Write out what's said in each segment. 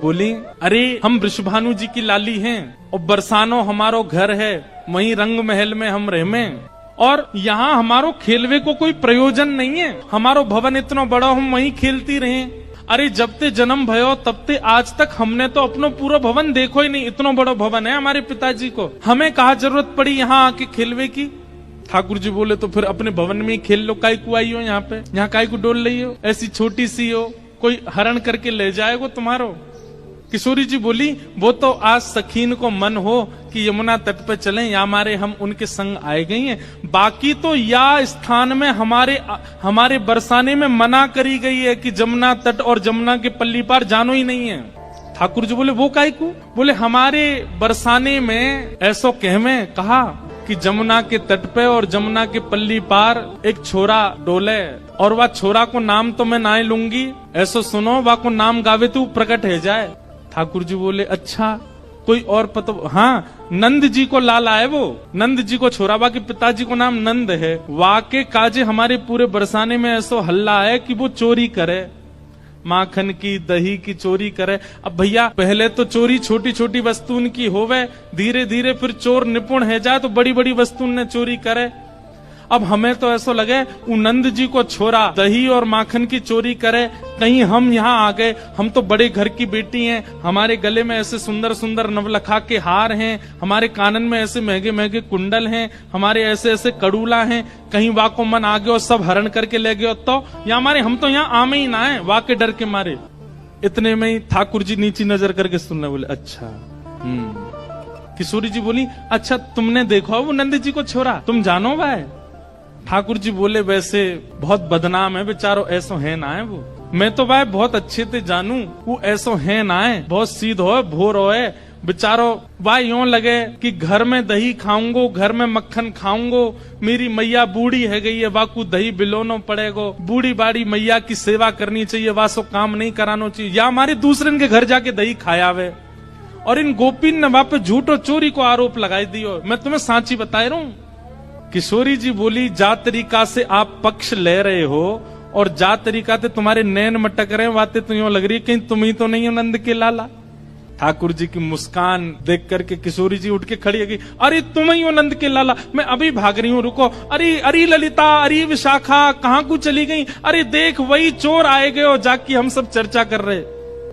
बोली, अरे हम वृषभानु जी की लाली हैं और बरसानो हमारो घर है, वहीं रंग महल में हम रहमे और यहाँ हमारो खेलवे को कोई प्रयोजन नहीं है। हमारो भवन इतना बड़ा, हम वहीं खेलती रहे। अरे जब ते जन्म भयो तब ते आज तक हमने तो अपनो पूरा भवन देखो ही नहीं। इतना बड़ा भवन है हमारे पिताजी को, हमें कहा जरूरत पड़ी यहाँ आके खेलवे की। ठाकुर जी बोले, तो फिर अपने भवन में ही खेल लो, काय को आई हो यहाँ पे, यहाँ काय को डोल रही हो, ऐसी छोटी सी हो, कोई हरण करके ले जाएगा तुम्हारो। किशोरी जी बोली, वो तो आज सखीन को मन हो कि यमुना तट पे चलें, या हमारे हम उनके संग आए गई हैं, बाकी तो या स्थान में हमारे बरसाने में मना करी गई है कि जमुना तट और जमुना के पल्ली पार जानो ही नहीं है। ठाकुर जी बोले, वो काय को? बोले, हमारे बरसाने में ऐसो कहवे कहा कि जमुना के तट पे और जमुना के पल्ली पार एक छोरा डोले, और वह छोरा को नाम तो मैं ना लूंगी, ऐसो सुनो वह को नाम गावे तू प्रकट है जाए। ठाकुर जी बोले, अच्छा कोई और पता? हाँ, नंद जी को लाला है वो, नंद जी को छोरा, बाकी पिताजी को नाम नंद है। वाके काजे हमारे पूरे बरसाने में ऐसो हल्ला है कि वो चोरी करे, माखन की दही की चोरी करे। अब भैया पहले तो चोरी छोटी छोटी वस्तुन की होवे, धीरे धीरे फिर चोर निपुण है जाए तो बड़ी बड़ी वस्तुन ने चोरी करे। अब हमें तो ऐसा लगे वो नंद जी को छोरा दही और माखन की चोरी करे, कहीं हम यहाँ आ गए। हम तो बड़े घर की बेटी हैं, हमारे गले में ऐसे सुंदर सुंदर नवलखा के हार हैं, हमारे कानन में ऐसे महंगे महंगे कुंडल हैं, हमारे ऐसे ऐसे कड़ूला हैं, कहीं वा को मन आ गया और सब हरण करके ले गए तो या हमारे, हम तो यहाँ आमे ही ना है वा के डर के मारे। इतने में ही ठाकुर जी नीची नजर करके सुनने बोले, अच्छा। किशोरी जी बोली, अच्छा तुमने देखा वो नंद जी को छोरा, तुम जानो भाई? ठाकुर जी बोले, वैसे बहुत बदनाम है बेचारो, ऐसो है ना है वो, मैं तो भाई बहुत अच्छे से जानू, वो ऐसो है ना है, बहुत सीध हो भोर हो बेचारो। भाई यूं लगे कि घर में दही खाऊंगो, घर में मक्खन खाऊंगो, मेरी मैया बूढ़ी है गई है, वाकू दही बिलोनो पड़ेगो, बूढ़ी बाड़ी मैया की सेवा करनी चाहिए, वासो काम नहीं करानो चाहिए, या हमारे दूसरे के घर जाके दही खायावे। और इन गोपीन ने वहां पे झूठ और चोरी को आरोप लगाई दियो, मैं तुम्हें सांची बता रहा हूं। किशोरी जी बोली, जा तरीका से आप पक्ष ले रहे हो और जा तरीका से तुम्हारे नैन मटक रहे हैं, बातें तो यूं लग रही है कहीं तुम ही तो नहीं हो नंद के लाला। ठाकुर जी की मुस्कान देख करके किशोरी जी उठ के खड़ी हो गई, अरे तुम ही हो नंद के लाला, मैं अभी भाग रही हूँ, रुको। अरे अरे ललिता, अरे विशाखा, कहाँ को चली गई? अरे देख वही चोर आए गए और जाके हम सब चर्चा कर रहे।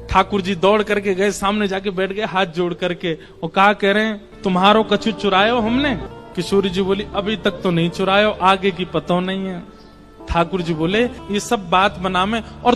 ठाकुर जी दौड़ करके गए, सामने जाके बैठ गए हाथ जोड़ करके, और कहा कह रहे हैं, तुम्हारो कछु चुरायो हमने? किशोरी जी बोली, अभी तक तो नहीं चुरायो, आगे की पता नहीं है। ठाकुर जी बोले, ये सब बात बना में, और